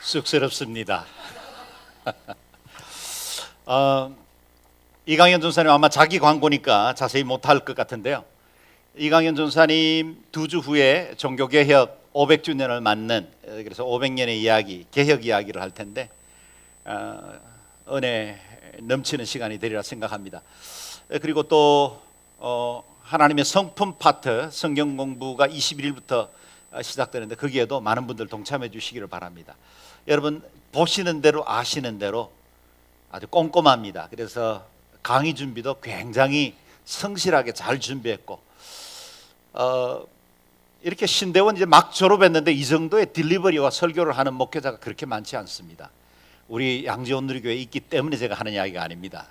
쑥스럽습니다. 이강현 전사님 아마 자기 광고니까 자세히 못할 것 같은데요. 이강현 전사님 2주 후에 종교개혁 500주년을 맞는, 그래서 500년의 이야기, 개혁 이야기를 할 텐데 은혜 넘치는 시간이 되리라 생각합니다. 그리고 또 하나님의 성품 파트 성경 공부가 21일부터 시작되는데 거기에도 많은 분들 동참해 주시기를 바랍니다. 여러분 보시는 대로 아시는 대로 아주 꼼꼼합니다. 그래서 강의 준비도 굉장히 성실하게 잘 준비했고 이렇게 신대원 이제 막 졸업했는데 이 정도의 딜리버리와 설교를 하는 목회자가 그렇게 많지 않습니다. 우리 양지온누리교회에 있기 때문에 제가 하는 이야기가 아닙니다.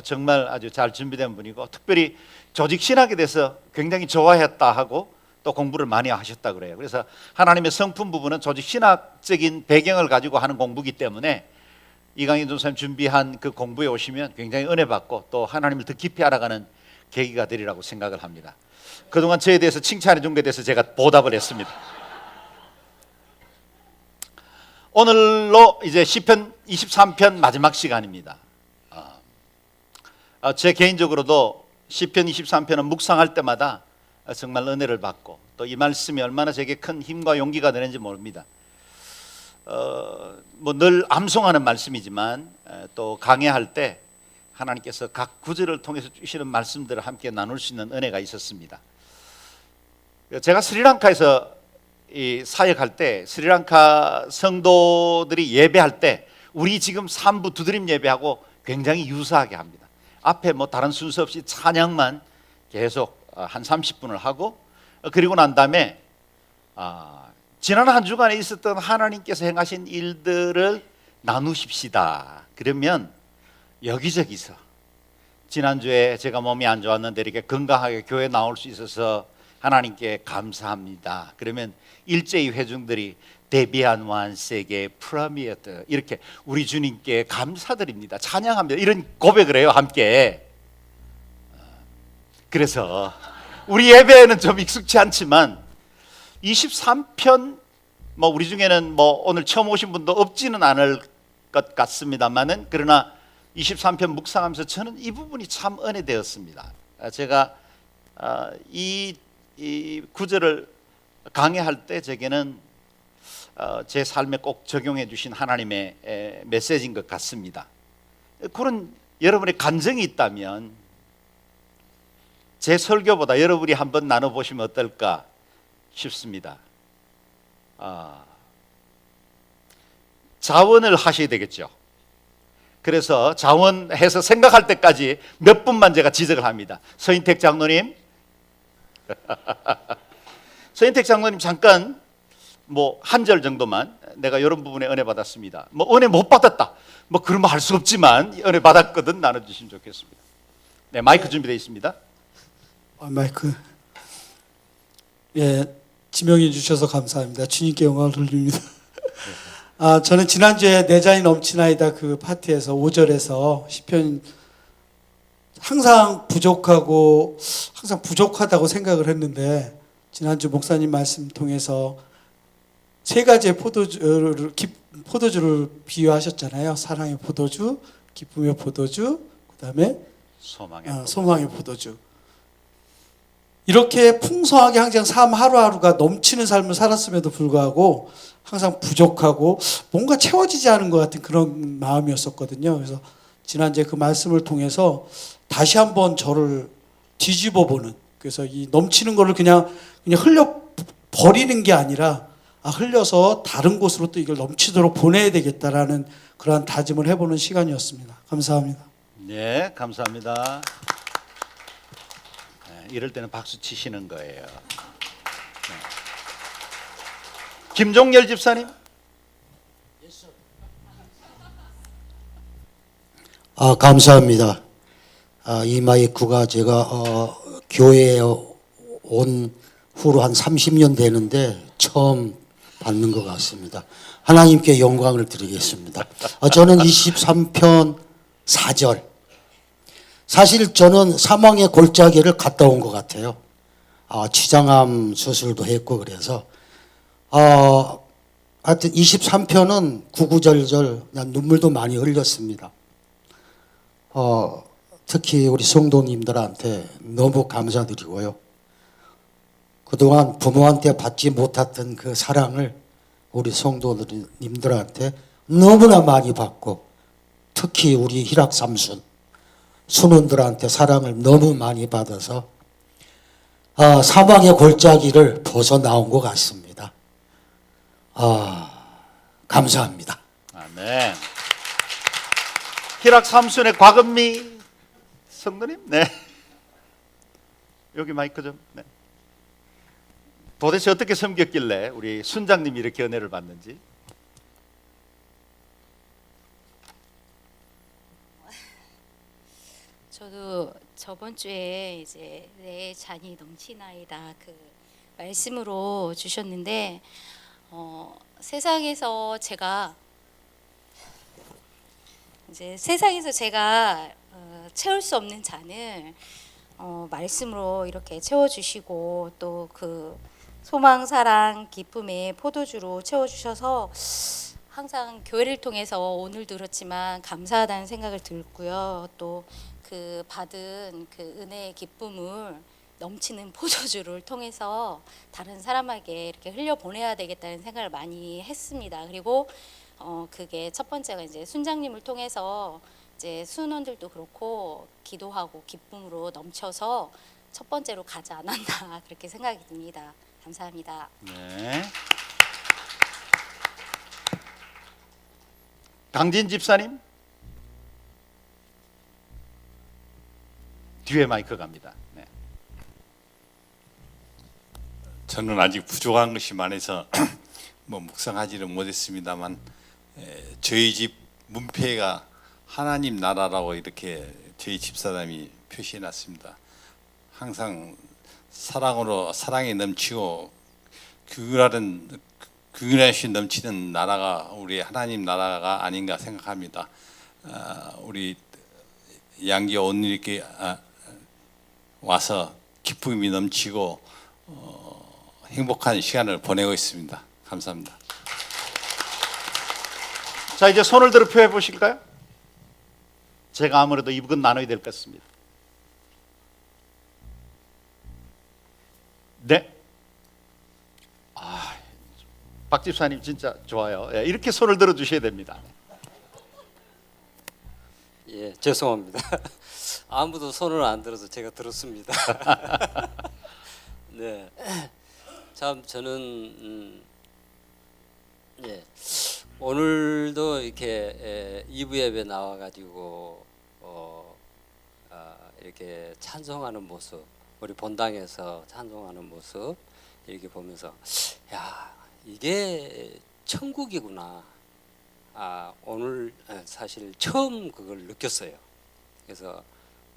정말 아주 잘 준비된 분이고 특별히 조직 신학에 대해서 굉장히 좋아했다 하고 또 공부를 많이 하셨다 그래요. 그래서 하나님의 성품 부분은 조직 신학적인 배경을 가지고 하는 공부이기 때문에 이강현 전사님 준비한 그 공부에 오시면 굉장히 은혜 받고 또 하나님을 더 깊이 알아가는 계기가 되리라고 생각을 합니다. 그동안 저에 대해서 칭찬해 준 것에 대해서 제가 보답을 했습니다. 오늘로 이제 시편 23편 마지막 시간입니다. 제 개인적으로도 시편 23편은 묵상할 때마다 정말 은혜를 받고 또 이 말씀이 얼마나 제게 큰 힘과 용기가 되는지 모릅니다. 뭐 늘 암송하는 말씀이지만 또 강해할 때 하나님께서 각 구절을 통해서 주시는 말씀들을 함께 나눌 수 있는 은혜가 있었습니다. 제가 스리랑카에서 사역할 때 스리랑카 성도들이 예배할 때 우리 지금 3부 두드림 예배하고 굉장히 유사하게 합니다. 앞에 뭐 다른 순서 없이 찬양만 계속 한 30분을 하고 그리고 난 다음에 지난 한 주간에 있었던 하나님께서 행하신 일들을 나누십시다. 그러면 여기저기서 지난주에 제가 몸이 안 좋았는데 이렇게 건강하게 교회 나올 수 있어서 하나님께 감사합니다. 그러면 일제히 회중들이 데비안 완세게 프라미어드 이렇게 우리 주님께 감사드립니다. 찬양합니다. 이런 고백을 해요 함께. 그래서 우리 예배에는 좀 익숙치 않지만 23편 뭐 우리 중에는 뭐 오늘 처음 오신 분도 없지는 않을 것 같습니다만은 그러나 23편 묵상하면서 저는 이 부분이 참 은혜되었습니다. 제가 이 구절을 강해할 때 제게는 제 삶에 꼭 적용해 주신 하나님의 메시지인 것 같습니다. 그런 여러분의 감정이 있다면 제 설교보다 여러분이 한번 나눠보시면 어떨까 싶습니다. 자원을 하셔야 되겠죠. 그래서 자원해서 생각할 때까지 몇 분만 제가 지적을 합니다. 서인택 장로님 서인택 장로님 잠깐 뭐 한 절 정도만 내가 이런 부분에 은혜 받았습니다. 뭐 은혜 못 받았다 뭐 그러면 할 수 없지만 은혜 받았거든 나눠주시면 좋겠습니다. 네, 마이크 준비되어 있습니다. 마이크. 예, 지명해 주셔서 감사합니다. 주님께 영광을 돌립니다. 저는 지난주에 내 잔이 넘치나이다 그 파티에서 5절에서 시편 항상 부족하다고 생각을 했는데 지난주 목사님 말씀 통해서 세 가지의 포도주를 비유하셨잖아요. 사랑의 포도주, 기쁨의 포도주, 그다음에 소망의 포도주. 이렇게 풍성하게 항상 삶 하루하루가 넘치는 삶을 살았음에도 불구하고 항상 부족하고 뭔가 채워지지 않은 것 같은 그런 마음이었었거든요. 그래서 지난주에 그 말씀을 통해서 다시 한번 저를 뒤집어 보는, 그래서 이 넘치는 거를 그냥 흘려 버리는 게 아니라 흘려서 다른 곳으로 또 이걸 넘치도록 보내야 되겠다라는 그러한 다짐을 해보는 시간이었습니다. 감사합니다. 네, 감사합니다. 이럴 때는 박수 치시는 거예요. 네. 김종열 집사님. 감사합니다. 이 마이크가 제가 교회에 온 후로 한 30년 되는데 처음 받는 것 같습니다. 하나님께 영광을 드리겠습니다. 저는 23편 4절. 사실 저는 사망의 골짜기를 갔다 온 것 같아요. 치장암 수술도 했고 그래서 하여튼 23편은 구구절절 난 눈물도 많이 흘렸습니다. 특히 우리 성도님들한테 너무 감사드리고요. 그동안 부모한테 받지 못했던 그 사랑을 우리 성도님들한테 너무나 많이 받고, 특히 우리 희락 삼순 순원들한테 사랑을 너무 많이 받아서 사망의 골짜기를 벗어나온 것 같습니다. 감사합니다. 아멘. 희락 삼순의 곽은미 성도님, 네. 여기 마이크 좀. 네. 도대체 어떻게 섬겼길래 우리 순장님이 이렇게 은혜를 받는지. 저도 저번 주에 이제 내 잔이 넘치나이다 그 말씀으로 주셨는데 세상에서 제가 채울 수 없는 잔을 말씀으로 이렇게 채워주시고 또 그 소망, 사랑, 기쁨의 포도주로 채워주셔서 항상 교회를 통해서 오늘도 그렇지만 감사하다는 생각을 들고요. 또 그 받은 그 은혜의 기쁨을 넘치는 포도주를 통해서 다른 사람에게 이렇게 흘려 보내야 되겠다는 생각을 많이 했습니다. 그리고 그게 첫 번째가 이제 순장님을 통해서 이제 순원들도 그렇고 기도하고 기쁨으로 넘쳐서 첫 번째로 가지 않았나 그렇게 생각이 듭니다. 감사합니다. 네. 강진 집사님, 뒤에 마이크 갑니다. 네. 저는 아직 부족한 것이 많아서 뭐 묵상하지는 못했습니다만, 저희 집 문패가 하나님 나라라고 이렇게 저희 집사람이 표시해놨습니다. 항상 사랑에 넘치고 긍휼하심 넘치는 나라가 우리 하나님 나라가 아닌가 생각합니다. 우리 양기 오늘 이렇게 와서 기쁨이 넘치고 행복한 시간을 보내고 있습니다. 감사합니다. 자, 이제 손을 들어 표해 보실까요? 제가 아무래도 이북은 나눠야 될 것 같습니다. 네. 박 집사님 진짜 좋아요. 예, 이렇게 손을 들어 주셔야 됩니다. 예, 죄송합니다. 아무도 손을 안 들어서 제가 들었습니다. 네, 참 저는 예, 오늘도 이렇게 2부 예배 나와가지고 이렇게 찬송하는 모습, 우리 본당에서 찬송하는 모습 이렇게 보면서 야, 이게 천국이구나. 오늘 사실 처음 그걸 느꼈어요. 그래서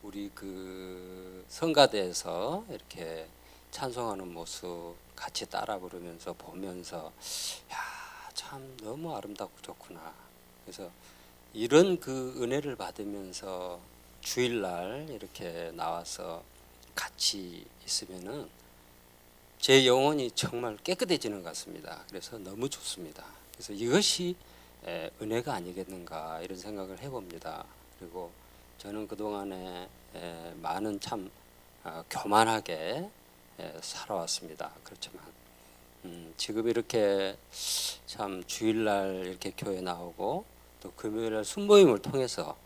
우리 그 성가대에서 이렇게 찬송하는 모습 같이 따라 부르면서 보면서 야, 참 너무 아름답고 좋구나. 그래서 이런 그 은혜를 받으면서 주일날 이렇게 나와서 같이 있으면은 제 영혼이 정말 깨끗해지는 것 같습니다. 그래서 너무 좋습니다. 그래서 이것이 은혜가 아니겠는가 이런 생각을 해봅니다. 그리고 저는 그동안에 많은 참 교만하게 살아왔습니다. 그렇지만 지금 이렇게 참 주일날 이렇게 교회 나오고 또 금요일날 순모임을 통해서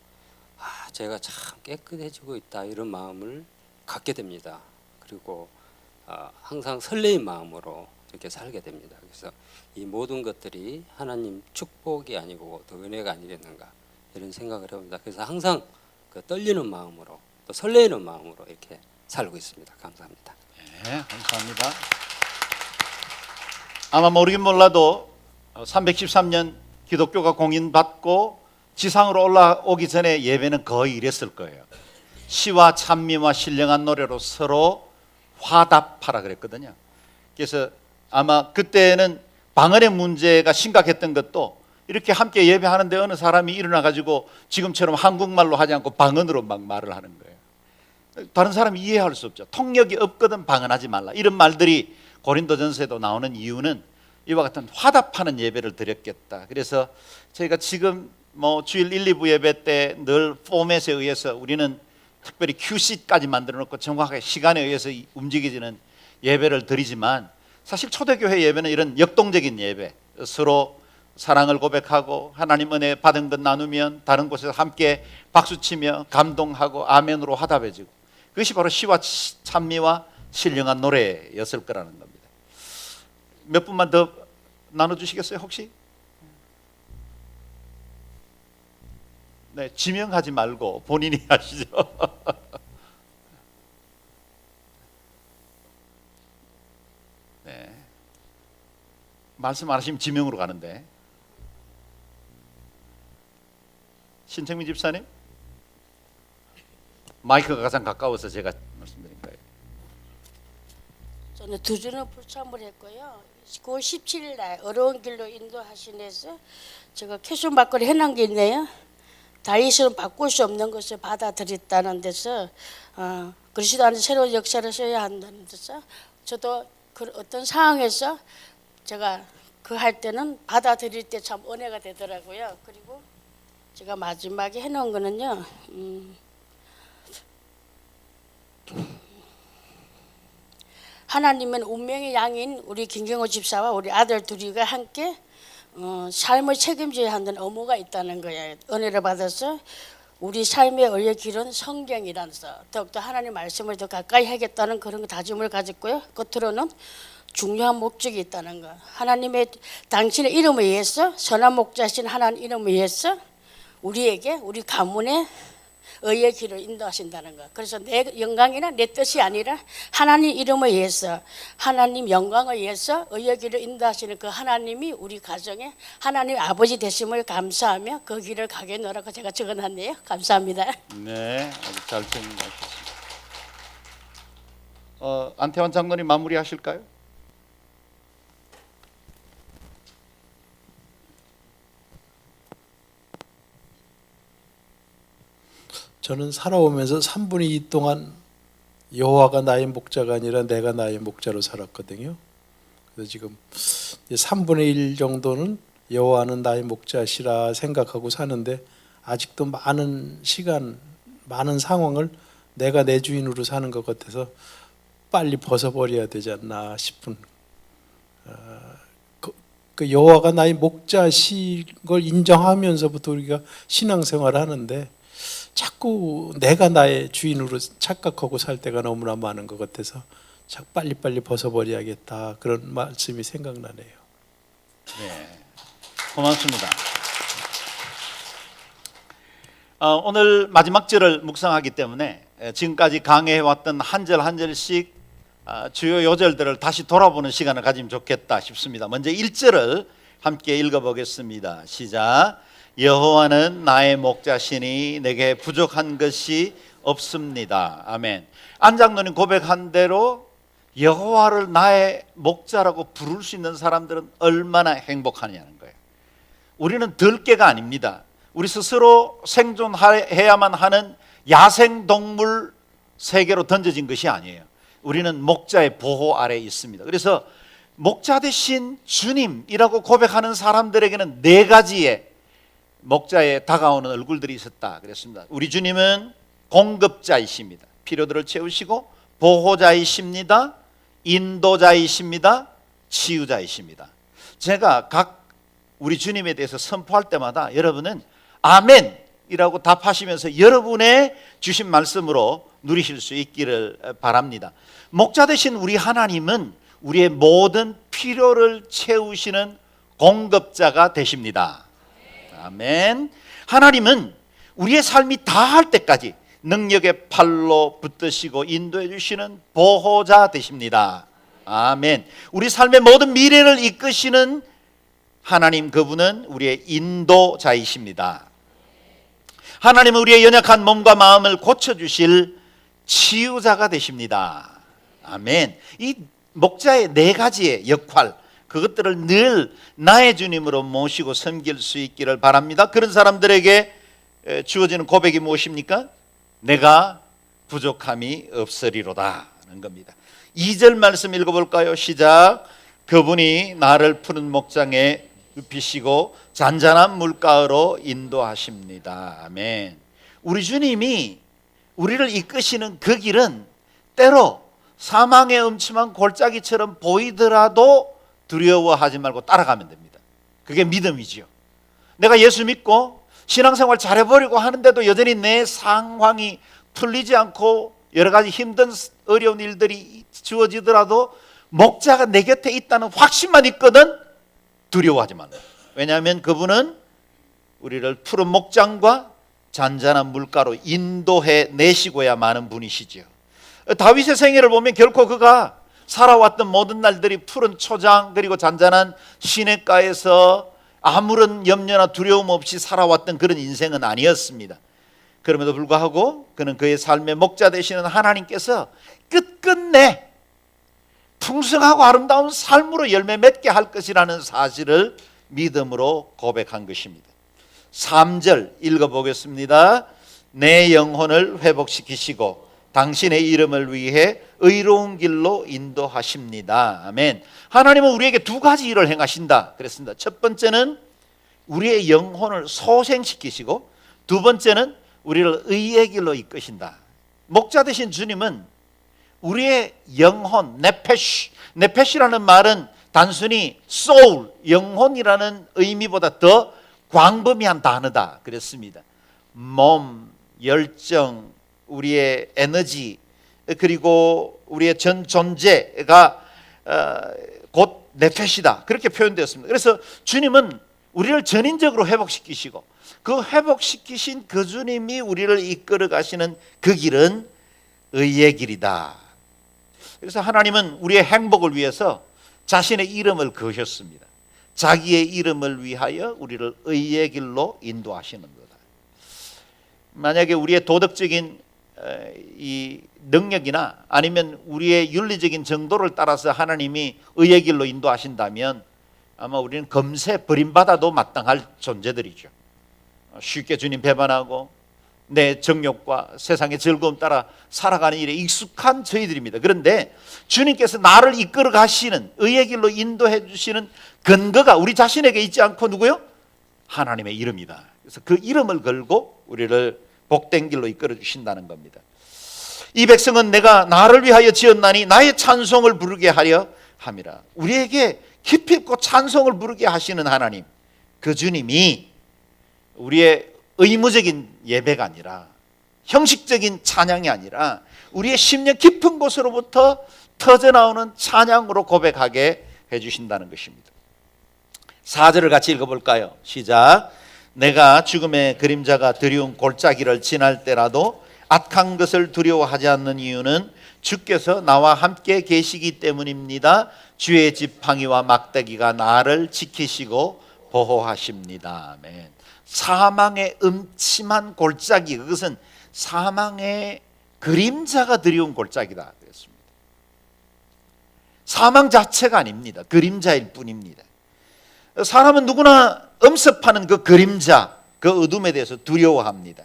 제가 참 깨끗해지고 있다 이런 마음을 갖게 됩니다. 그리고 항상 설레인 마음으로 이렇게 살게 됩니다. 그래서 이 모든 것들이 하나님 축복이 아니고 또 은혜가 아니겠는가 이런 생각을 해봅니다. 그래서 항상 그 떨리는 마음으로 또 설레이는 마음으로 이렇게 살고 있습니다. 감사합니다. 네, 감사합니다. 아마 모르긴 몰라도 313년 기독교가 공인받고 지상으로 올라오기 전에 예배는 거의 이랬을 거예요. 시와 찬미와 신령한 노래로 서로 화답하라 그랬거든요. 그래서 아마 그때는 방언의 문제가 심각했던 것도 이렇게 함께 예배하는데 어느 사람이 일어나 가지고 지금처럼 한국말로 하지 않고 방언으로 막 말을 하는 거예요. 다른 사람이 이해할 수 없죠. 통역이 없거든 방언하지 말라. 이런 말들이 고린도전서에도 나오는 이유는 이와 같은 화답하는 예배를 드렸겠다. 그래서 저희가 지금 주일 1, 2부 예배 때 늘 포맷에 의해서 우리는 특별히 QC까지 만들어 놓고 정확하게 시간에 의해서 움직이지는 예배를 드리지만, 사실 초대교회 예배는 이런 역동적인 예배, 서로 사랑을 고백하고 하나님 은혜 받은 것 나누면 다른 곳에서 함께 박수치며 감동하고 아멘으로 화답해지고, 그것이 바로 시와 찬미와 신령한 노래였을 거라는 겁니다. 몇 분만 더 나눠주시겠어요 혹시? 네, 지명하지 말고 본인이 하시죠. 네, 말씀 안 하시면 지명으로 가는데. 신청민 집사님, 마이크가 가장 가까워서 제가 말씀드린 거예요. 저는 두 주는 불참을 했고요. 9월 17일 날 어려운 길로 인도하시면서 제가 캐션 받거리 해놓은 게 있네요. 다윗은 바꿀 수 없는 것을 받아들였다는 데서 그리스도 안에 새로운 역사를 써야 한다는 데서 저도 그 어떤 상황에서 제가 그 할 때는 받아들일 때 참 은혜가 되더라고요. 그리고 제가 마지막에 해놓은 거는요. 하나님은 운명의 양인 우리 김경호 집사와 우리 아들 둘이가 함께 삶을 책임져야 한다는 의무가 있다는 거예요. 은혜를 받아서 우리 삶의 의의 길은 성경이라서 더욱더 하나님 말씀을 더 가까이 하겠다는 그런 다짐을 가졌고요. 겉으로는 중요한 목적이 있다는 거. 하나님의 당신의 이름을 위해서, 선한 목자신 하나님 이름을 위해서 우리에게 우리 가문에 의의 길을 인도하신다는 거. 그래서 내 영광이나 내 뜻이 아니라 하나님 이름을 위해서, 하나님 영광을 위해서 의의 길을 인도하시는 그 하나님이 우리 가정에 하나님 아버지 되심을 감사하며 그 길을 가게 놓으라고 제가 적어놨네요. 감사합니다. 네, 아주 잘 정리하셨습니다. 안태환 장로님 마무리하실까요? 저는 살아오면서 3분의 2 동안 여호와가 나의 목자가 아니라 내가 나의 목자로 살았거든요. 그래서 지금 3분의 1 정도는 여호와는 나의 목자시라 생각하고 사는데, 아직도 많은 시간, 많은 상황을 내가 내 주인으로 사는 것 같아서 빨리 벗어버려야 되지 않나 싶은, 그 여호와가 나의 목자신 걸 인정하면서부터 우리가 신앙생활을 하는데 자꾸 내가 나의 주인으로 착각하고 살 때가 너무나 많은 것 같아서 빨리빨리 벗어버려야겠다, 그런 말씀이 생각나네요. 네, 고맙습니다. 오늘 마지막 절을 묵상하기 때문에 지금까지 강해해왔던 한 절 한 절씩 주요 요절들을 다시 돌아보는 시간을 가지면 좋겠다 싶습니다. 먼저 1절을 함께 읽어보겠습니다. 시작. 여호와는 나의 목자시니 내게 부족한 것이 없습니다. 아멘. 안 장로님 고백한 대로 여호와를 나의 목자라고 부를 수 있는 사람들은 얼마나 행복하냐는 거예요. 우리는 들개가 아닙니다. 우리 스스로 생존해야만 하는 야생동물 세계로 던져진 것이 아니에요. 우리는 목자의 보호 아래에 있습니다. 그래서 목자 대신 주님이라고 고백하는 사람들에게는 4가지의 목자에 다가오는 얼굴들이 있었다 그랬습니다. 우리 주님은 공급자이십니다. 필요들을 채우시고 보호자이십니다. 인도자이십니다. 치유자이십니다. 제가 각 우리 주님에 대해서 선포할 때마다 여러분은 아멘이라고 답하시면서 여러분의 주신 말씀으로 누리실 수 있기를 바랍니다. 목자 되신 우리 하나님은 우리의 모든 필요를 채우시는 공급자가 되십니다. 아멘. 하나님은 우리의 삶이 다할 때까지 능력의 팔로 붙드시고 인도해 주시는 보호자 되십니다. 아멘. 우리 삶의 모든 미래를 이끄시는 하나님, 그분은 우리의 인도자이십니다. 하나님은 우리의 연약한 몸과 마음을 고쳐주실 치유자가 되십니다. 아멘. 이 목자의 4가지의 역할, 그것들을 늘 나의 주님으로 모시고 섬길 수 있기를 바랍니다. 그런 사람들에게 주어지는 고백이 무엇입니까? 내가 부족함이 없으리로다 하는 겁니다. 2절 말씀 읽어볼까요? 시작. 그분이 나를 푸른 목장에 눕히시고 잔잔한 물가로 인도하십니다. 아멘. 우리 주님이 우리를 이끄시는 그 길은 때로 사망의 음침한 골짜기처럼 보이더라도 두려워하지 말고 따라가면 됩니다. 그게 믿음이지요. 내가 예수 믿고 신앙생활 잘해보려고 하는데도 여전히 내 상황이 풀리지 않고 여러 가지 힘든 어려운 일들이 주어지더라도 목자가 내 곁에 있다는 확신만 있거든 두려워하지 말라. 왜냐하면 그분은 우리를 푸른 목장과 잔잔한 물가로 인도해 내시고야 마는 분이시지요. 다윗의 생애를 보면 결코 그가 살아왔던 모든 날들이 푸른 초장 그리고 잔잔한 시냇가에서 아무런 염려나 두려움 없이 살아왔던 그런 인생은 아니었습니다. 그럼에도 불구하고 그는 그의 삶의 목자 되시는 하나님께서 끝끝내 풍성하고 아름다운 삶으로 열매 맺게 할 것이라는 사실을 믿음으로 고백한 것입니다. 3절 읽어보겠습니다. 내 영혼을 회복시키시고 당신의 이름을 위해 의로운 길로 인도하십니다. 아멘. 하나님은 우리에게 두 가지 일을 행하신다 그랬습니다. 첫 번째는 우리의 영혼을 소생시키시고 두 번째는 우리를 의의 길로 이끄신다. 목자 되신 주님은 우리의 영혼, 네페시라는 말은 단순히 soul, 영혼이라는 의미보다 더 광범위한 단어다 그랬습니다. 몸, 열정, 우리의 에너지 그리고 우리의 전 존재가 곧 네페시다 그렇게 표현되었습니다. 그래서 주님은 우리를 전인적으로 회복시키시고 그 회복시키신 그 주님이 우리를 이끌어 가시는 그 길은 의의 길이다. 그래서 하나님은 우리의 행복을 위해서 자신의 이름을 거셨습니다. 자기의 이름을 위하여 우리를 의의 길로 인도하시는 거다. 만약에 우리의 도덕적인 이 능력이나 아니면 우리의 윤리적인 정도를 따라서 하나님이 의의 길로 인도하신다면 아마 우리는 금세 버림받아도 마땅할 존재들이죠. 쉽게 주님 배반하고 내 정욕과 세상의 즐거움 따라 살아가는 일에 익숙한 저희들입니다. 그런데 주님께서 나를 이끌어 가시는 의의 길로 인도해 주시는 근거가 우리 자신에게 있지 않고 누구요? 하나님의 이름이다. 그래서 그 이름을 걸고 우리를 복된 길로 이끌어 주신다는 겁니다. 이 백성은 내가 나를 위하여 지었나니 나의 찬송을 부르게 하려 함이라. 우리에게 깊이 있고 찬송을 부르게 하시는 하나님, 그 주님이 우리의 의무적인 예배가 아니라 형식적인 찬양이 아니라 우리의 심령 깊은 곳으로부터 터져나오는 찬양으로 고백하게 해주신다는 것입니다. 4절을 같이 읽어볼까요? 시작. 내가 죽음의 그림자가 드리운 골짜기를 지날 때라도 악한 것을 두려워하지 않는 이유는 주께서 나와 함께 계시기 때문입니다. 주의 지팡이와 막대기가 나를 지키시고 보호하십니다. 아멘. 사망의 음침한 골짜기, 그것은 사망의 그림자가 드리운 골짜기다 그랬습니다. 사망 자체가 아닙니다. 그림자일 뿐입니다. 사람은 누구나 엄습하는 그 그림자, 그 어둠에 대해서 두려워합니다.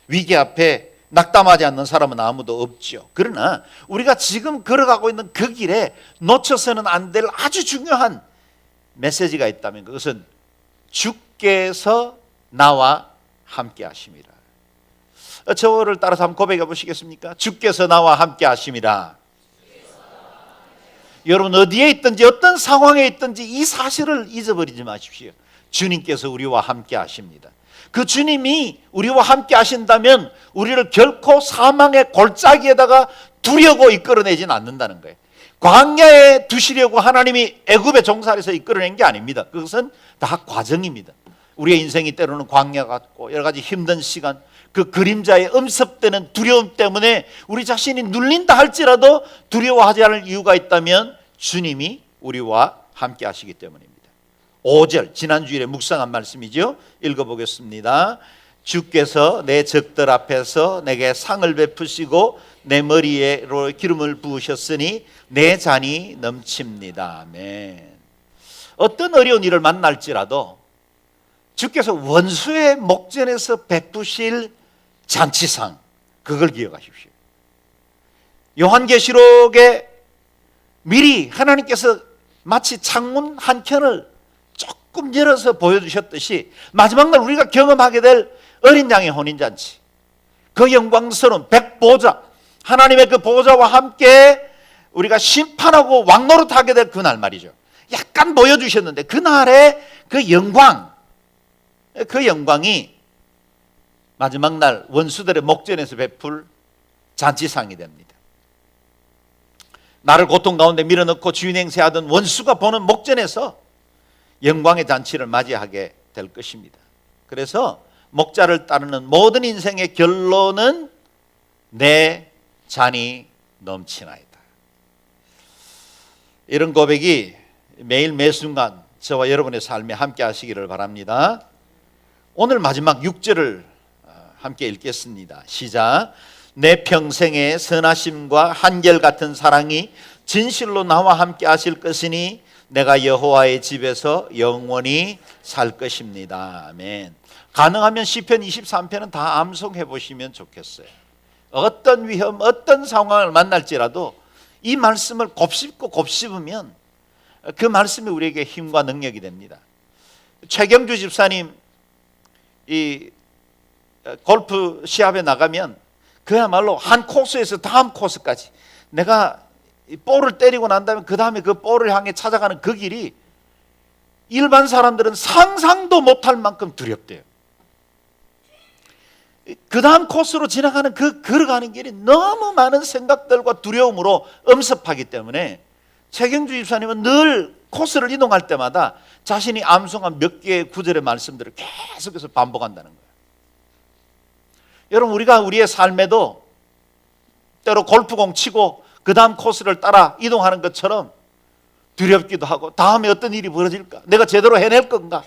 위기 앞에 낙담하지 않는 사람은 아무도 없죠. 그러나 우리가 지금 걸어가고 있는 그 길에 놓쳐서는 안 될 아주 중요한 메시지가 있다면 그것은 주께서 나와 함께 하심이라. 저를 따라서 한번 고백해 보시겠습니까? 주께서 나와 함께 하심이라. 여러분 어디에 있든지 어떤 상황에 있든지 이 사실을 잊어버리지 마십시오. 주님께서 우리와 함께 하십니다. 그 주님이 우리와 함께 하신다면 우리를 결코 사망의 골짜기에다가 두려고 이끌어내진 않는다는 거예요. 광야에 두시려고 하나님이 애굽의 종살에서 이끌어낸 게 아닙니다. 그것은 다 과정입니다. 우리의 인생이 때로는 광야 같고 여러 가지 힘든 시간, 그 그림자에 엄습되는 두려움 때문에 우리 자신이 눌린다 할지라도 두려워하지 않을 이유가 있다면 주님이 우리와 함께 하시기 때문입니다. 5절 지난주일에 묵상한 말씀이죠. 읽어보겠습니다. 주께서 내 적들 앞에서 내게 상을 베푸시고 내 머리에로 기름을 부으셨으니 내 잔이 넘칩니다. 아멘. 어떤 어려운 일을 만날지라도 주께서 원수의 목전에서 베푸실 잔치상, 그걸 기억하십시오. 요한계시록에 미리 하나님께서 마치 창문 한 켠을 조금 열어서 보여주셨듯이 마지막 날 우리가 경험하게 될 어린 양의 혼인잔치, 그 영광스러운 백보좌, 하나님의 그 보좌와 함께 우리가 심판하고 왕노릇하게 될 그날 말이죠. 약간 보여주셨는데 그날의 그 영광, 그 영광이 마지막 날 원수들의 목전에서 베풀 잔치상이 됩니다. 나를 고통 가운데 밀어넣고 주인 행세하던 원수가 보는 목전에서 영광의 잔치를 맞이하게 될 것입니다. 그래서 목자를 따르는 모든 인생의 결론은 내 잔이 넘치나이다. 이런 고백이 매일 매순간 저와 여러분의 삶에 함께 하시기를 바랍니다. 오늘 마지막 6절을 함께 읽겠습니다. 시작. 내 평생의 선하심과 한결같은 사랑이 진실로 나와 함께 하실 것이니 내가 여호와의 집에서 영원히 살 것입니다. 아멘. 가능하면 시편 23편은 다 암송해 보시면 좋겠어요. 어떤 위험, 어떤 상황을 만날지라도 이 말씀을 곱씹고 곱씹으면 그 말씀이 우리에게 힘과 능력이 됩니다. 최경주 집사님 이 골프 시합에 나가면 그야말로 한 코스에서 다음 코스까지 내가 이 볼을 때리고 난 다음에 그 다음에 그 볼을 향해 찾아가는 그 길이 일반 사람들은 상상도 못할 만큼 두렵대요. 그 다음 코스로 지나가는 그 걸어가는 길이 너무 많은 생각들과 두려움으로 엄습하기 때문에 최경주 집사님은 늘 코스를 이동할 때마다 자신이 암송한 몇 개의 구절의 말씀들을 계속해서 반복한다는 거예요. 여러분, 우리가 우리의 삶에도 때로 골프공 치고 그 다음 코스를 따라 이동하는 것처럼 두렵기도 하고 다음에 어떤 일이 벌어질까? 내가 제대로 해낼 건가?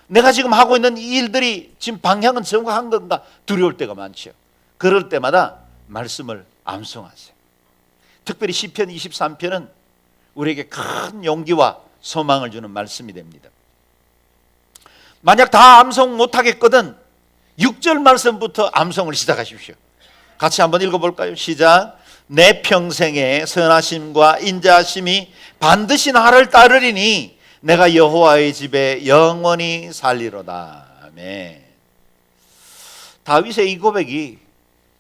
내가 지금 하고 있는 이 일들이 지금 방향은 정확한 건가? 두려울 때가 많죠. 그럴 때마다 말씀을 암송하세요. 특별히 시편 23편은 우리에게 큰 용기와 소망을 주는 말씀이 됩니다. 만약 다 암송 못하겠거든 6절 말씀부터 암송을 시작하십시오. 같이 한번 읽어볼까요? 시작. 내 평생의 선하심과 인자하심이 반드시 나를 따르리니 내가 여호와의 집에 영원히 살리로다. 아멘. 다윗의 이 고백이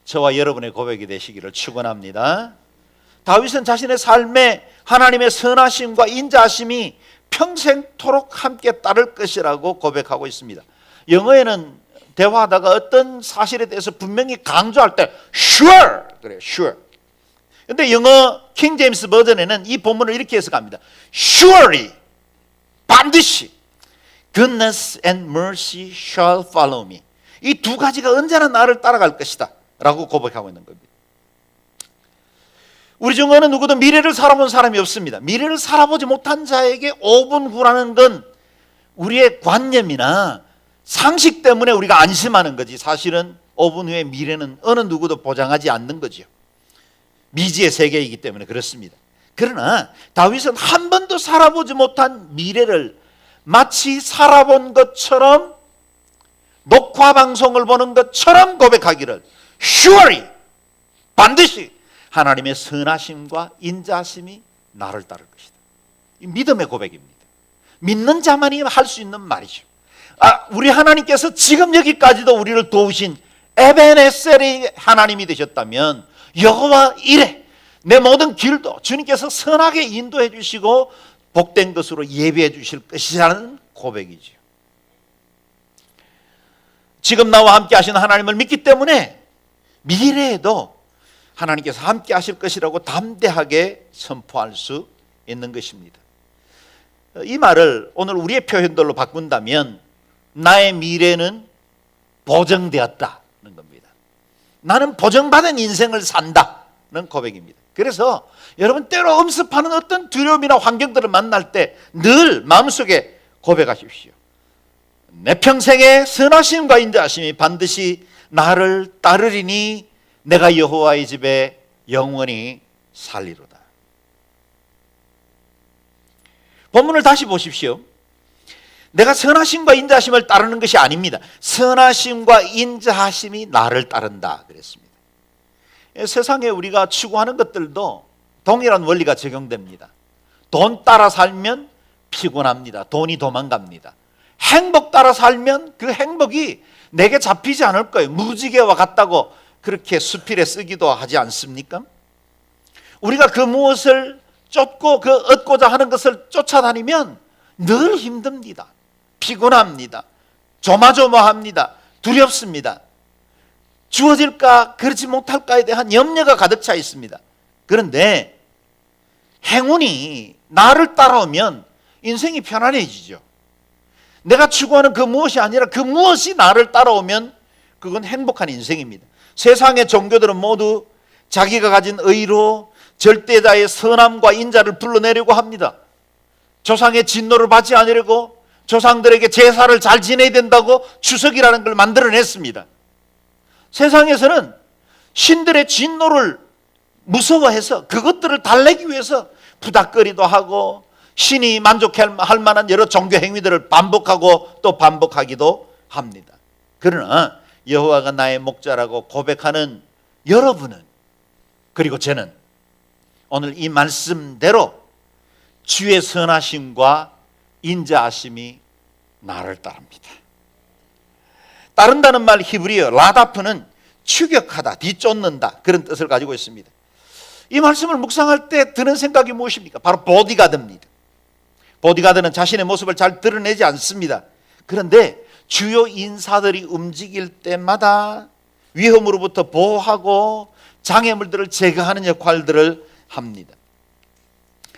저와 여러분의 고백이 되시기를 축원합니다. 다윗은 자신의 삶에 하나님의 선하심과 인자하심이 평생토록 함께 따를 것이라고 고백하고 있습니다. 영어에는 대화하다가 어떤 사실에 대해서 분명히 강조할 때 sure 그래요. sure. 근데 영어 킹 제임스 버전에는 이 본문을 이렇게 해석합니다. surely 반드시 goodness and mercy shall follow me. 이 두 가지가 언제나 나를 따라갈 것이다 라고 고백하고 있는 겁니다. 우리 중 어느 누구도 미래를 살아본 사람이 없습니다. 미래를 살아보지 못한 자에게 5분 후라는 건 우리의 관념이나 상식 때문에 우리가 안심하는 거지 사실은 5분 후의 미래는 어느 누구도 보장하지 않는 거죠. 미지의 세계이기 때문에 그렇습니다. 그러나 다윗은 한 번도 살아보지 못한 미래를 마치 살아본 것처럼 녹화 방송을 보는 것처럼 고백하기를 surely 반드시 하나님의 선하심과 인자하심이 나를 따를 것이다. 이 믿음의 고백입니다. 믿는 자만이 할 수 있는 말이죠. 우리 하나님께서 지금 여기까지도 우리를 도우신 에베네셀의 하나님이 되셨다면 여호와 이레 내 모든 길도 주님께서 선하게 인도해 주시고 복된 것으로 예비해 주실 것이라는 고백이죠. 지금 나와 함께 하시는 하나님을 믿기 때문에 미래에도 하나님께서 함께 하실 것이라고 담대하게 선포할 수 있는 것입니다. 이 말을 오늘 우리의 표현들로 바꾼다면 나의 미래는 보정되었다는 겁니다. 나는 보정받은 인생을 산다는 고백입니다. 그래서 여러분 때로 엄습하는 어떤 두려움이나 환경들을 만날 때 늘 마음속에 고백하십시오. 내 평생의 선하심과 인자하심이 반드시 나를 따르리니 내가 여호와의 집에 영원히 살리로다. 본문을 다시 보십시오. 내가 선하심과 인자하심을 따르는 것이 아닙니다. 선하심과 인자하심이 나를 따른다 그랬습니다. 세상에 우리가 추구하는 것들도 동일한 원리가 적용됩니다. 돈 따라 살면 피곤합니다. 돈이 도망갑니다. 행복 따라 살면 그 행복이 내게 잡히지 않을 거예요. 무지개와 같다고 그렇게 수필에 쓰기도 하지 않습니까? 우리가 그 무엇을 쫓고 그 얻고자 하는 것을 쫓아다니면 늘 힘듭니다. 피곤합니다. 조마조마합니다. 두렵습니다. 주어질까 그렇지 못할까에 대한 염려가 가득 차 있습니다. 그런데 행운이 나를 따라오면 인생이 편안해지죠. 내가 추구하는 그 무엇이 아니라 그 무엇이 나를 따라오면 그건 행복한 인생입니다. 세상의 종교들은 모두 자기가 가진 의로 절대자의 선함과 인자를 불러내려고 합니다. 조상의 진노를 받지 않으려고 조상들에게 제사를 잘 지내야 된다고 추석이라는 걸 만들어냈습니다. 세상에서는 신들의 진노를 무서워해서 그것들을 달래기 위해서 부닥거리도 하고 신이 만족할 만한 여러 종교 행위들을 반복하고 또 반복하기도 합니다. 그러나 여호와가 나의 목자라고 고백하는 여러분은, 그리고 저는 오늘 이 말씀대로 주의 선하심과 인자하심이 나를 따릅니다. 따른다는 말 히브리어 라다프는 추격하다, 뒤쫓는다 그런 뜻을 가지고 있습니다. 이 말씀을 묵상할 때 드는 생각이 무엇입니까? 바로 보디가드입니다. 보디가드는 자신의 모습을 잘 드러내지 않습니다. 그런데 주요 인사들이 움직일 때마다 위험으로부터 보호하고 장애물들을 제거하는 역할들을 합니다.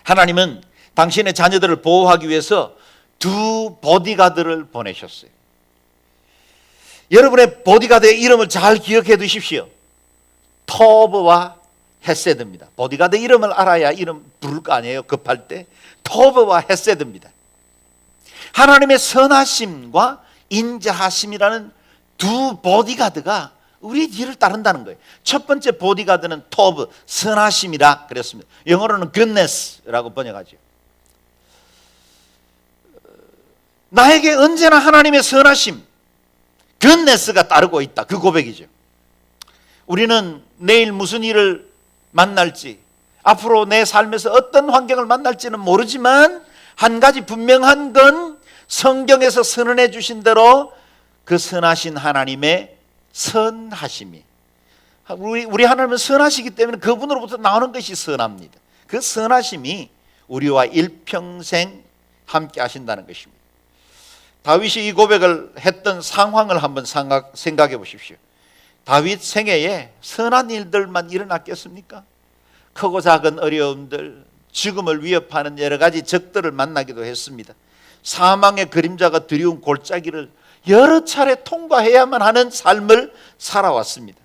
하나님은 당신의 자녀들을 보호하기 위해서 두 보디가드를 보내셨어요. 여러분의 보디가드의 이름을 잘 기억해 두십시오. 토브와 헤세드입니다. 보디가드 이름을 알아야 이름 부를 거 아니에요. 급할 때. 토브와 헤세드입니다. 하나님의 선하심과 인자하심이라는 두 보디가드가 우리 뒤를 따른다는 거예요. 첫 번째 보디가드는 토브, 선하심이라 그랬습니다. 영어로는 goodness라고 번역하죠. 나에게 언제나 하나님의 선하심, goodness가 따르고 있다. 그 고백이죠. 우리는 내일 무슨 일을 만날지, 앞으로 내 삶에서 어떤 환경을 만날지는 모르지만 한 가지 분명한 건 성경에서 선언해 주신 대로 그 선하신 하나님의 선하심이, 우리 하나님은 선하시기 때문에 그분으로부터 나오는 것이 선합니다. 그 선하심이 우리와 일평생 함께 하신다는 것입니다. 다윗이 이 고백을 했던 상황을 한번 생각해 보십시오. 다윗 생애에 선한 일들만 일어났겠습니까? 크고 작은 어려움들, 죽음을 위협하는 여러 가지 적들을 만나기도 했습니다. 사망의 그림자가 드리운 골짜기를 여러 차례 통과해야만 하는 삶을 살아왔습니다.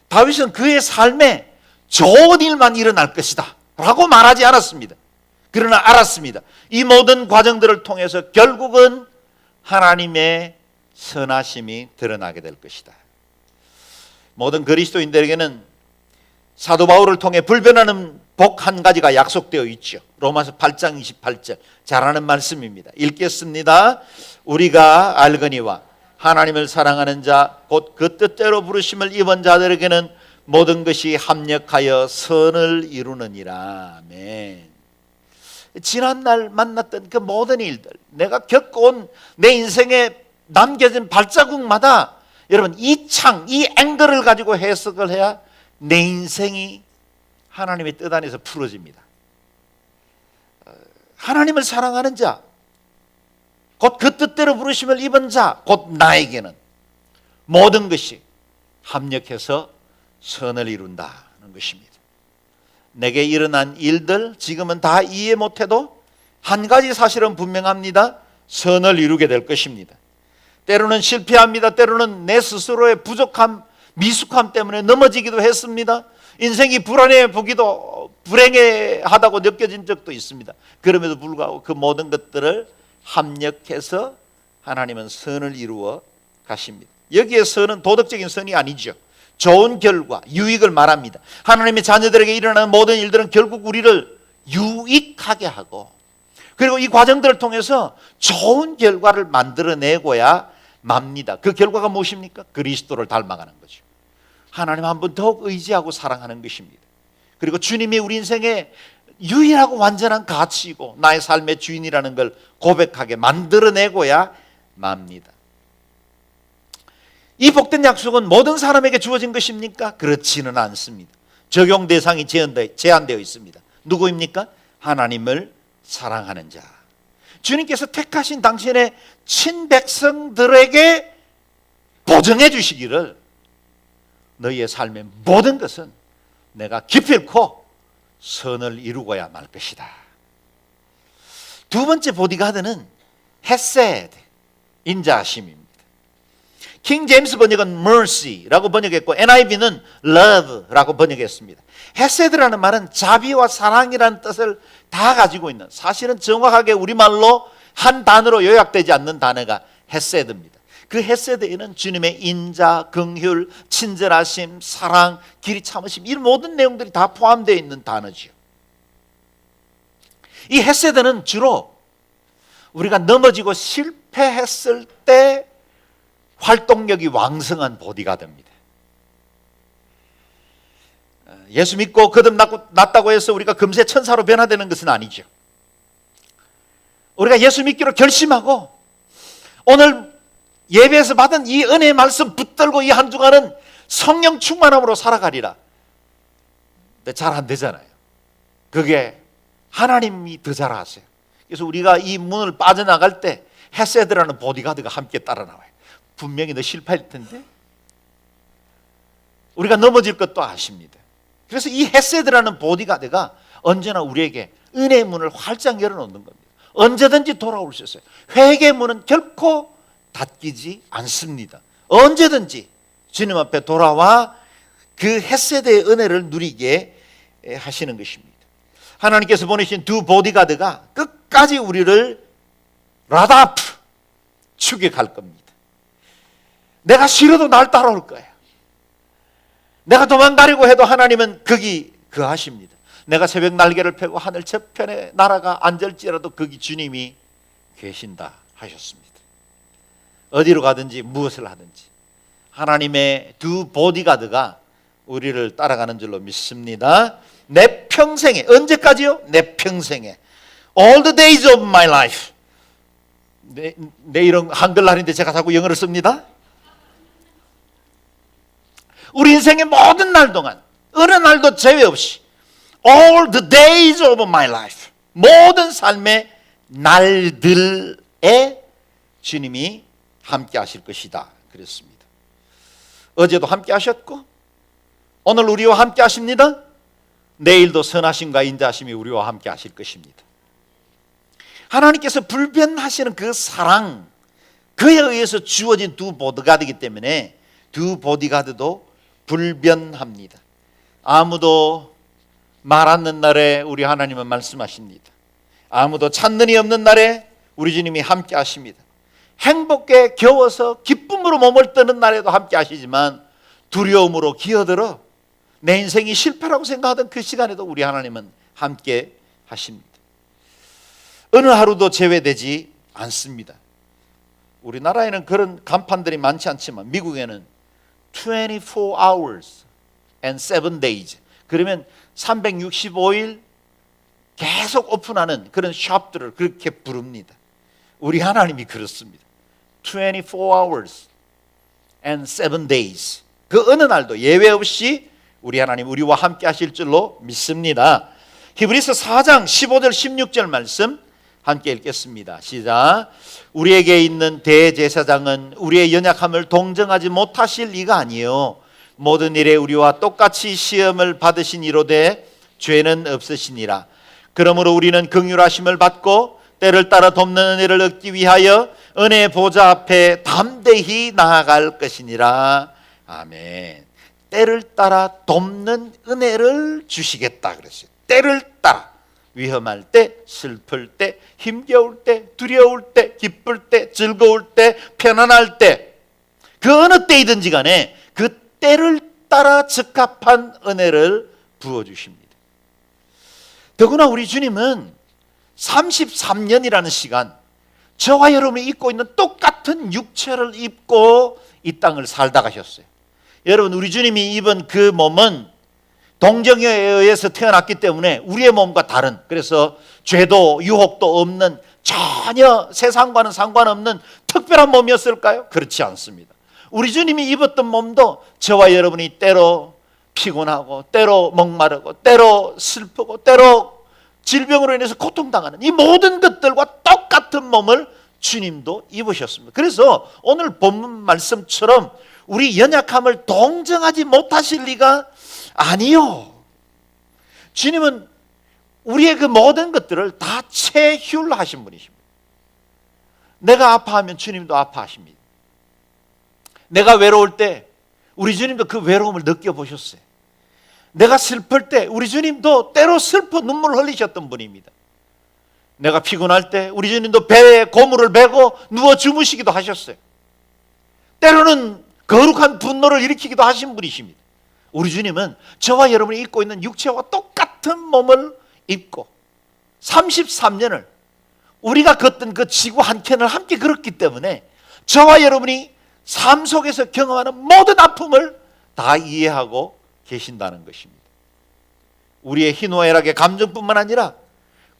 다윗은 그의 삶에 좋은 일만 일어날 것이다 라고 말하지 않았습니다. 그러나 알았습니다. 이 모든 과정들을 통해서 결국은 하나님의 선하심이 드러나게 될 것이다. 모든 그리스도인들에게는 사도 바울을 통해 불변하는 복 한 가지가 약속되어 있죠. 로마서 8장 28절 잘하는 말씀입니다. 읽겠습니다. 우리가 알거니와 하나님을 사랑하는 자 곧 그 뜻대로 부르심을 입은 자들에게는 모든 것이 합력하여 선을 이루느니라. 아멘. 지난날 만났던 그 모든 일들, 내가 겪어온 내 인생에 남겨진 발자국마다 여러분 이 앵글을 가지고 해석을 해야 내 인생이 하나님의 뜻 안에서 풀어집니다. 하나님을 사랑하는 자, 곧 그 뜻대로 부르심을 입은 자, 곧 나에게는 모든 것이 합력해서 선을 이룬다는 것입니다. 내게 일어난 일들 지금은 다 이해 못해도 한 가지 사실은 분명합니다. 선을 이루게 될 것입니다. 때로는 실패합니다. 때로는 내 스스로의 부족함, 미숙함 때문에 넘어지기도 했습니다. 인생이 불안해 보기도 불행하다고 느껴진 적도 있습니다. 그럼에도 불구하고 그 모든 것들을 합력해서 하나님은 선을 이루어 가십니다. 여기에 선은 도덕적인 선이 아니죠. 좋은 결과, 유익을 말합니다. 하나님의 자녀들에게 일어나는 모든 일들은 결국 우리를 유익하게 하고, 그리고 이 과정들을 통해서 좋은 결과를 만들어내고야 맙니다. 그 결과가 무엇입니까? 그리스도를 닮아가는 거죠. 하나님 한 분 더욱 의지하고 사랑하는 것입니다. 그리고 주님이 우리 인생에 유일하고 완전한 가치이고 나의 삶의 주인이라는 걸 고백하게 만들어내고야 맙니다. 이 복된 약속은 모든 사람에게 주어진 것입니까? 그렇지는 않습니다. 적용 대상이 제한되어 있습니다. 누구입니까? 하나님을 사랑하는 자. 주님께서 택하신 당신의 친백성들에게 보증해 주시기를 너희의 삶의 모든 것은 내가 기필코 선을 이루고야 말 것이다. 두 번째 보디가드는 헤세드, 인자하심입니다. 킹 제임스 번역은 mercy라고 번역했고 NIV는 love라고 번역했습니다. 헤세드라는 말은 자비와 사랑이라는 뜻을 다 가지고 있는, 사실은 정확하게 우리말로 한 단어로 요약되지 않는 단어가 헤세드입니다. 그 헤세드에는 주님의 인자, 긍휼, 친절하심, 사랑, 길이 참으심, 이런 모든 내용들이 다 포함되어 있는 단어지요. 이 헤세드는 주로 우리가 넘어지고 실패했을 때 활동력이 왕성한 보디가드입니다. 예수 믿고 거듭났다고 해서 우리가 금세 천사로 변화되는 것은 아니죠. 우리가 예수 믿기로 결심하고 오늘 예배에서 받은 이 은혜의 말씀 붙들고 이 한 주간은 성령 충만함으로 살아가리라. 근데 잘 안 되잖아요. 그게 하나님이 더 잘 아세요. 그래서 우리가 이 문을 빠져나갈 때 헤세드라는 보디가드가 함께 따라 나와요. 분명히 너 실패할 텐데 우리가 넘어질 것도 아십니다. 그래서 이 헤세드라는 보디가드가 언제나 우리에게 은혜의 문을 활짝 열어놓는 겁니다. 언제든지 돌아올 수 있어요. 회개의 문은 결코 닫히지 않습니다. 언제든지 주님 앞에 돌아와 그 헤세드의 은혜를 누리게 하시는 것입니다. 하나님께서 보내신 두 보디가드가 끝까지 우리를 라다프 추격할 겁니다. 내가 싫어도 날 따라올 거야. 내가 도망가려고 해도 하나님은 거기 거하십니다. 내가 새벽 날개를 펴고 하늘 저편에 나라가 앉을지라도 거기 주님이 계신다 하셨습니다. 어디로 가든지 무엇을 하든지 하나님의 두 보디가드가 우리를 따라가는 줄로 믿습니다. 내 평생에, 언제까지요? 내 평생에, all the days of my life. 내일은 한글날인데 제가 자꾸 영어를 씁니다. 우리 인생의 모든 날 동안 어느 날도 제외 없이 all the days of my life, 모든 삶의 날들에 주님이 함께 하실 것이다 그랬습니다. 어제도 함께 하셨고 오늘 우리와 함께 하십니다. 내일도 선하심과 인자하심이 우리와 함께 하실 것입니다. 하나님께서 불변하시는 그 사랑, 그에 의해서 주어진 두 보디가드이기 때문에 두 보디가드도 불변합니다. 아무도 말 않는 날에 우리 하나님은 말씀하십니다. 아무도 찾는 이 없는 날에 우리 주님이 함께 하십니다. 행복에 겨워서 기쁨으로 몸을 뜨는 날에도 함께 하시지만 두려움으로 기어들어 내 인생이 실패라고 생각하던 그 시간에도 우리 하나님은 함께 하십니다. 어느 하루도 제외되지 않습니다. 우리나라에는 그런 간판들이 많지 않지만 미국에는 24 hours and 7 days, 그러면 365일 계속 오픈하는 그런 샵들을 그렇게 부릅니다. 우리 하나님이 그렇습니다. 24 hours and 7 days, 그 어느 날도 예외 없이 우리 하나님 우리와 함께 하실 줄로 믿습니다. 히브리서 4장 15절 16절 말씀 함께 읽겠습니다. 시작. 우리에게 있는 대제사장은 우리의 연약함을 동정하지 못하실 이가 아니요 모든 일에 우리와 똑같이 시험을 받으신 이로되 죄는 없으시니라. 그러므로 우리는 긍휼하심을 받고 때를 따라 돕는 은혜를 얻기 위하여 은혜의 보좌 앞에 담대히 나아갈 것이니라. 아멘. 때를 따라 돕는 은혜를 주시겠다 그랬어요. 때를 따라, 위험할 때, 슬플 때, 힘겨울 때, 두려울 때, 기쁠 때, 즐거울 때, 편안할 때, 그 어느 때이든지 간에 그 때를 따라 적합한 은혜를 부어주십니다. 더구나 우리 주님은 33년이라는 시간, 저와 여러분이 입고 있는 똑같은 육체를 입고 이 땅을 살다 가셨어요. 여러분, 우리 주님이 입은 그 몸은 동정에 의해서 태어났기 때문에 우리의 몸과 다른, 그래서 죄도 유혹도 없는 전혀 세상과는 상관없는 특별한 몸이었을까요? 그렇지 않습니다. 우리 주님이 입었던 몸도 저와 여러분이 때로 피곤하고 때로 목마르고 때로 슬프고 때로 질병으로 인해서 고통당하는 이 모든 것들과 똑같은 몸을 주님도 입으셨습니다. 그래서 오늘 본문 말씀처럼 우리 연약함을 동정하지 못하실 리가 아니요. 주님은 우리의 그 모든 것들을 다 체휼하신 분이십니다. 내가 아파하면 주님도 아파하십니다. 내가 외로울 때 우리 주님도 그 외로움을 느껴보셨어요. 내가 슬플 때 우리 주님도 때로 슬퍼 눈물을 흘리셨던 분입니다. 내가 피곤할 때 우리 주님도 배에 고무를 메고 누워 주무시기도 하셨어요. 때로는 거룩한 분노를 일으키기도 하신 분이십니다. 우리 주님은 저와 여러분이 입고 있는 육체와 똑같은 몸을 입고 33년을 우리가 걷던 그 지구 한 켠을 함께 걸었기 때문에 저와 여러분이 삶 속에서 경험하는 모든 아픔을 다 이해하고 계신다는 것입니다. 우리의 희노애락의 감정뿐만 아니라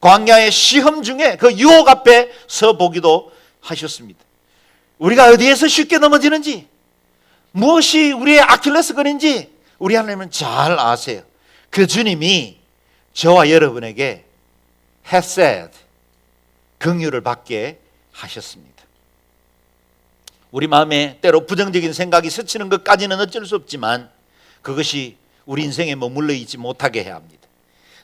광야의 시험 중에 그 유혹 앞에 서 보기도 하셨습니다. 우리가 어디에서 쉽게 넘어지는지, 무엇이 우리의 아킬레스건인지 우리 하나님은 잘 아세요. 그 주님이 저와 여러분에게 헤세드, 긍휼을 받게 하셨습니다. 우리 마음에 때로 부정적인 생각이 스치는 것까지는 어쩔 수 없지만 그것이 우리 인생에 머물러 있지 못하게 해야 합니다.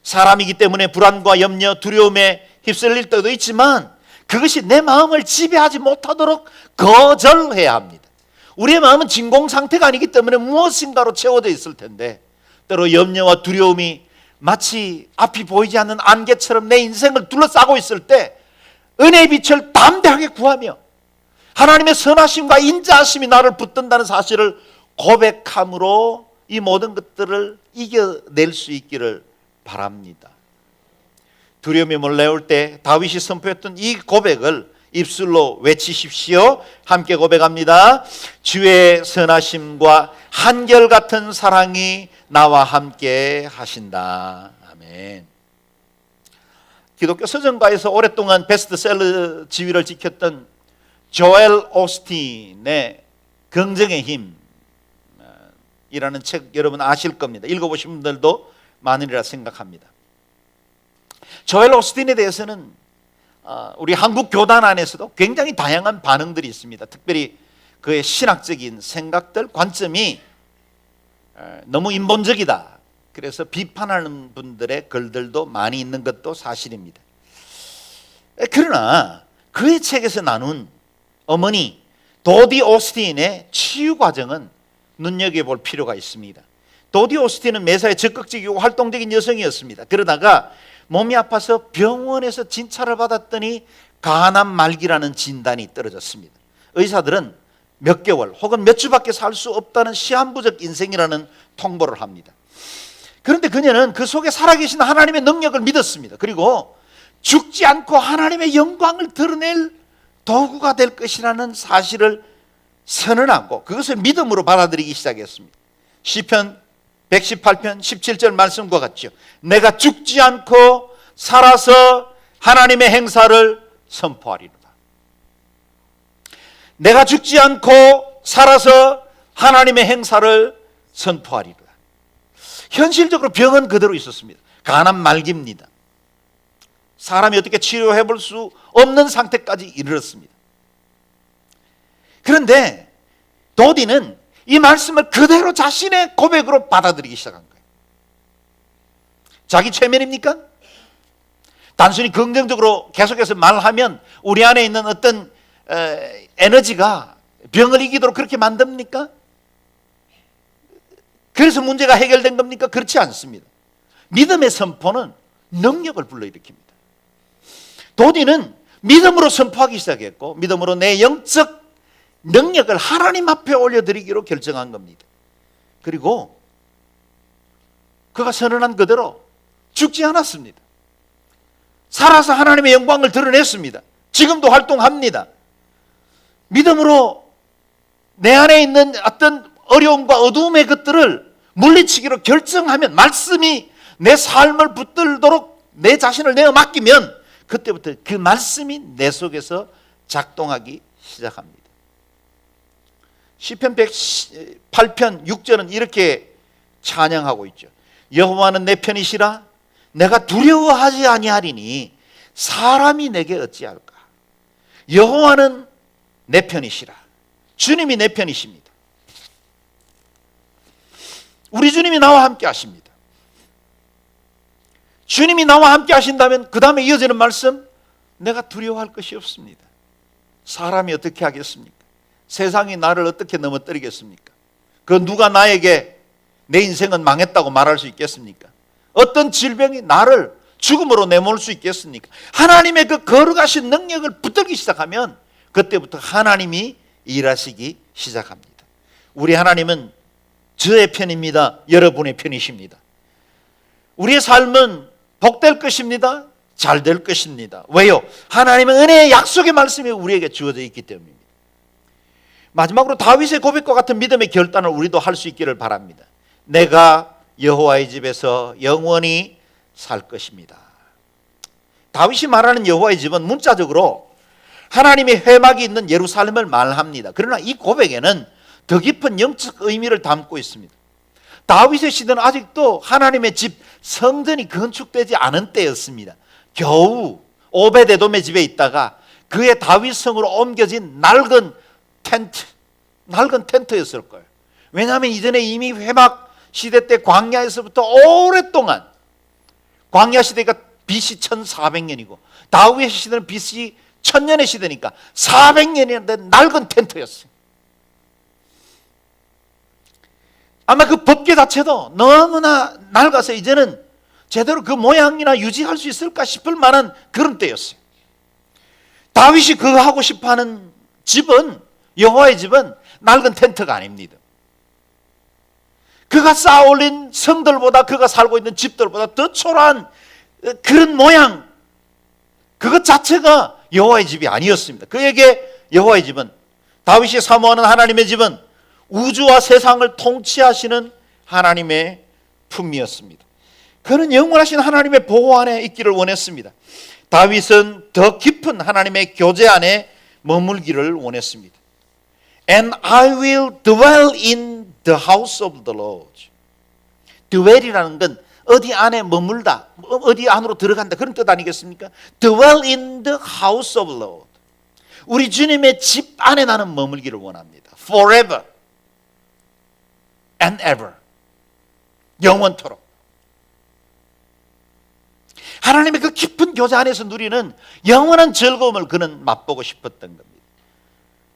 사람이기 때문에 불안과 염려, 두려움에 휩쓸릴 때도 있지만 그것이 내 마음을 지배하지 못하도록 거절해야 합니다. 우리의 마음은 진공 상태가 아니기 때문에 무엇인가로 채워져 있을 텐데 때로 염려와 두려움이 마치 앞이 보이지 않는 안개처럼 내 인생을 둘러싸고 있을 때 은혜의 빛을 담대하게 구하며 하나님의 선하심과 인자하심이 나를 붙든다는 사실을 고백함으로 이 모든 것들을 이겨낼 수 있기를 바랍니다. 두려움이 몰려올 때 다윗이 선포했던 이 고백을 입술로 외치십시오. 함께 고백합니다. 주의 선하심과 한결같은 사랑이 나와 함께 하신다. 아멘. 기독교 서점가에서 오랫동안 베스트셀러 지위를 지켰던 조엘 오스틴의 긍정의 힘이라는 책 여러분 아실 겁니다. 읽어보신 분들도 많으리라 생각합니다. 조엘 오스틴에 대해서는 우리 한국 교단 안에서도 굉장히 다양한 반응들이 있습니다. 특별히 그의 신학적인 생각들, 관점이 너무 인본적이다. 그래서 비판하는 분들의 글들도 많이 있는 것도 사실입니다. 그러나 그의 책에서 나눈 어머니 도디 오스틴의 치유 과정은 눈여겨볼 필요가 있습니다. 도디 오스틴은 매사에 적극적이고 활동적인 여성이었습니다. 그러다가 몸이 아파서 병원에서 진찰을 받았더니 간암 말기라는 진단이 떨어졌습니다. 의사들은 몇 개월 혹은 몇 주밖에 살 수 없다는 시한부적 인생이라는 통보를 합니다. 그런데 그녀는 그 속에 살아계신 하나님의 능력을 믿었습니다. 그리고 죽지 않고 하나님의 영광을 드러낼 도구가 될 것이라는 사실을 선언하고 그것을 믿음으로 받아들이기 시작했습니다. 시편 118편 17절 말씀과 같죠. 내가 죽지 않고 살아서 하나님의 행사를 선포하리로다. 내가 죽지 않고 살아서 하나님의 행사를 선포하리로다. 현실적으로 병은 그대로 있었습니다. 간암 말기입니다. 사람이 어떻게 치료해 볼 수 없는 상태까지 이르렀습니다. 그런데 도디는 이 말씀을 그대로 자신의 고백으로 받아들이기 시작한 거예요. 자기 최면입니까? 단순히 긍정적으로 계속해서 말하면 우리 안에 있는 어떤 에너지가 병을 이기도록 그렇게 만듭니까? 그래서 문제가 해결된 겁니까? 그렇지 않습니다. 믿음의 선포는 능력을 불러일으킵니다. 도디는 믿음으로 선포하기 시작했고 믿음으로 내 영적 능력을 하나님 앞에 올려드리기로 결정한 겁니다. 그리고 그가 선언한 그대로 죽지 않았습니다. 살아서 하나님의 영광을 드러냈습니다. 지금도 활동합니다. 믿음으로 내 안에 있는 어떤 어려움과 어두움의 것들을 물리치기로 결정하면, 말씀이 내 삶을 붙들도록 내 자신을 내어 맡기면 그때부터 그 말씀이 내 속에서 작동하기 시작합니다. 시편 108편 6절은 이렇게 찬양하고 있죠. 여호와는 내 편이시라. 내가 두려워하지 아니하리니 사람이 내게 어찌할까. 여호와는 내 편이시라. 주님이 내 편이십니다. 우리 주님이 나와 함께 하십니다. 주님이 나와 함께 하신다면 그 다음에 이어지는 말씀, 내가 두려워할 것이 없습니다. 사람이 어떻게 하겠습니까? 세상이 나를 어떻게 넘어뜨리겠습니까? 그 누가 나에게 내 인생은 망했다고 말할 수 있겠습니까? 어떤 질병이 나를 죽음으로 내몰 수 있겠습니까? 하나님의 그 거룩하신 능력을 붙들기 시작하면 그때부터 하나님이 일하시기 시작합니다. 우리 하나님은 저의 편입니다. 여러분의 편이십니다. 우리의 삶은 복될 것입니다. 잘 될 것입니다. 왜요? 하나님의 은혜의 약속의 말씀이 우리에게 주어져 있기 때문입니다. 마지막으로 다윗의 고백과 같은 믿음의 결단을 우리도 할 수 있기를 바랍니다. 내가 여호와의 집에서 영원히 살 것입니다. 다윗이 말하는 여호와의 집은 문자적으로 하나님의 회막이 있는 예루살렘을 말합니다. 그러나 이 고백에는 더 깊은 영적 의미를 담고 있습니다. 다윗의 시대는 아직도 하나님의 집 성전이 건축되지 않은 때였습니다. 겨우 오베데돔의 집에 있다가 그의 다윗성으로 옮겨진 낡은 텐트였을 거예요. 왜냐하면 이전에 이미 회막 시대 때 광야에서부터 오랫동안, 광야 시대가 BC 1400년이고 다윗의 시대는 BC 1000년의 시대니까 400년이 된 낡은 텐트였어요. 아마 그 법계 자체도 너무나 낡아서 이제는 제대로 그 모양이나 유지할 수 있을까 싶을 만한 그런 때였어요. 다윗이 그거 하고 싶어하는 집은, 여호와의 집은 낡은 텐트가 아닙니다. 그가 쌓아올린 성들보다, 그가 살고 있는 집들보다 더 초라한 그런 모양, 그것 자체가 여호와의 집이 아니었습니다. 그에게 여호와의 집은, 다윗이 사모하는 하나님의 집은 우주와 세상을 통치하시는 하나님의 품이었습니다. 그는 영원하신 하나님의 보호 안에 있기를 원했습니다. 다윗은 더 깊은 하나님의 교제 안에 머물기를 원했습니다. And I will dwell in the house of the Lord. dwell이라는 건 어디 안에 머물다, 어디 안으로 들어간다, 그런 뜻 아니겠습니까? Dwell in the house of the Lord. 우리 주님의 집 안에 나는 머물기를 원합니다. Forever and ever. 영원토록. 하나님의 그 깊은 교제 안에서 누리는 영원한 즐거움을 그는 맛보고 싶었던 겁니다.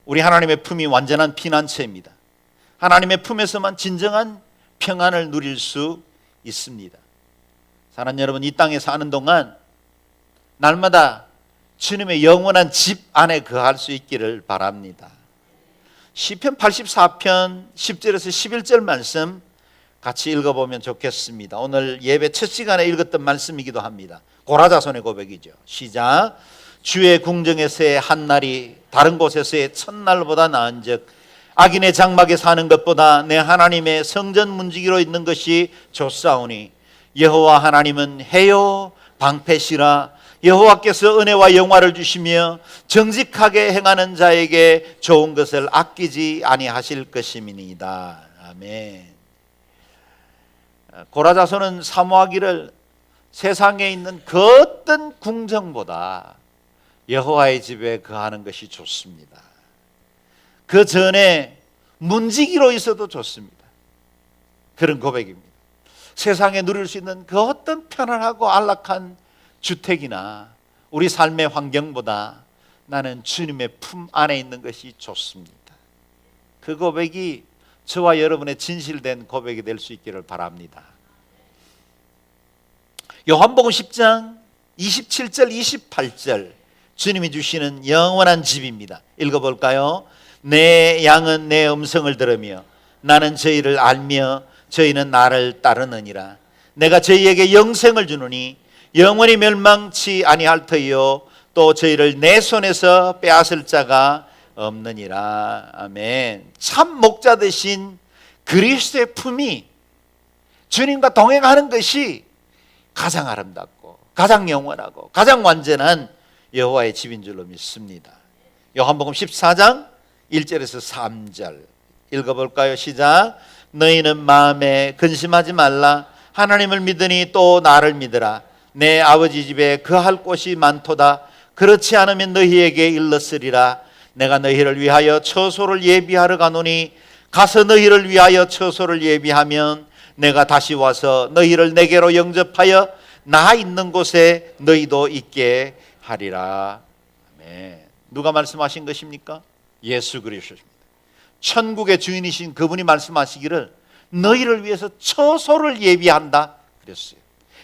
우리 하나님의 품이 완전한 피난처입니다. 하나님의 품에서만 진정한 평안을 누릴 수 있습니다. 사랑하는 여러분, 이 땅에 사는 동안 날마다 주님의 영원한 집 안에 거할 수 있기를 바랍니다. 시편 84편 10절에서 11절 말씀 같이 읽어보면 좋겠습니다. 오늘 예배 첫 시간에 읽었던 말씀이기도 합니다. 고라자손의 고백이죠. 시작. 주의 궁정에서의 한날이 다른 곳에서의 첫날보다 나은즉 악인의 장막에 사는 것보다 내 하나님의 성전 문지기로 있는 것이 좋사오니 여호와 하나님은 해요 방패시라. 여호와께서 은혜와 영화를 주시며 정직하게 행하는 자에게 좋은 것을 아끼지 아니하실 것임이니이다. 아멘. 고라자손은 사모하기를 세상에 있는 그 어떤 궁정보다 여호와의 집에 거하는 것이 좋습니다. 그 전에 문지기로 있어도 좋습니다. 그런 고백입니다. 세상에 누릴 수 있는 그 어떤 편안하고 안락한 주택이나 우리 삶의 환경보다 나는 주님의 품 안에 있는 것이 좋습니다. 그 고백이 저와 여러분의 진실된 고백이 될 수 있기를 바랍니다. 요한복음 10장 27절 28절 주님이 주시는 영원한 집입니다. 읽어볼까요? 내 양은 내 음성을 들으며 나는 저희를 알며 저희는 나를 따르느니라. 내가 저희에게 영생을 주노니 영원히 멸망치 아니할 터이요 또 저희를 내 손에서 빼앗을 자가 없느니라. 아멘. 참 목자 되신 그리스도의 품이 주님과 동행하는 것이 가장 아름답고 가장 영원하고 가장 완전한 여호와의 집인 줄로 믿습니다. 요한복음 14장 1절에서 3절 읽어볼까요? 시작. 너희는 마음에 근심하지 말라. 하나님을 믿으니 또 나를 믿으라. 내 아버지 집에 거할 곳이 많도다. 그렇지 않으면 너희에게 일렀으리라. 내가 너희를 위하여 처소를 예비하러 가노니 가서 너희를 위하여 처소를 예비하면 내가 다시 와서 너희를 내게로 영접하여 나 있는 곳에 너희도 있게 하리라. 아멘. 누가 말씀하신 것입니까? 예수 그리스도입니다. 천국의 주인이신 그분이 말씀하시기를 너희를 위해서 처소를 예비한다 그랬어요.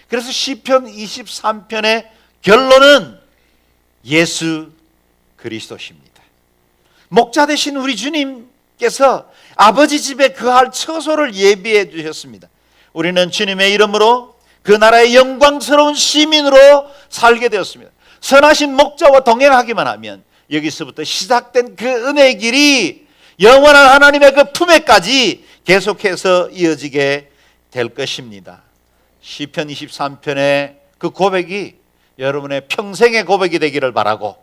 그래서 시편 23편의 결론은 예수 그리스도십니다. 목자 되신 우리 주님께서 아버지 집에 거할 처소를 예비해 주셨습니다. 우리는 주님의 이름으로 그 나라의 영광스러운 시민으로 살게 되었습니다. 선하신 목자와 동행하기만 하면 여기서부터 시작된 그 은혜의 길이 영원한 하나님의 그 품에까지 계속해서 이어지게 될 것입니다. 시편 23편의 그 고백이 여러분의 평생의 고백이 되기를 바라고,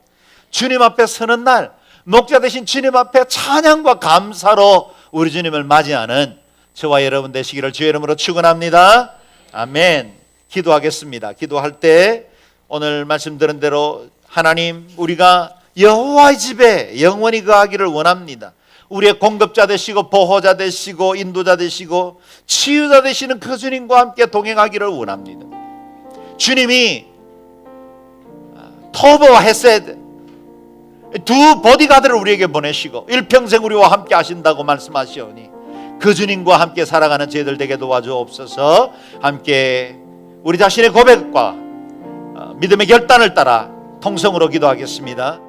주님 앞에 서는 날 목자 되신 주님 앞에 찬양과 감사로 우리 주님을 맞이하는 저와 여러분 되시기를 주의 이름으로 축원합니다. 아멘. 기도하겠습니다. 기도할 때 오늘 말씀드린 대로 하나님, 우리가 여호와의 집에 영원히 거하기를 원합니다. 우리의 공급자 되시고 보호자 되시고 인도자 되시고 치유자 되시는 그 주님과 함께 동행하기를 원합니다. 주님이 토보와 헤세드 두 보디가드를 우리에게 보내시고 일평생 우리와 함께 하신다고 말씀하시오니 그 주님과 함께 살아가는 저희들 되게 도와주옵소서. 함께 우리 자신의 고백과 믿음의 결단을 따라 통성으로 기도하겠습니다.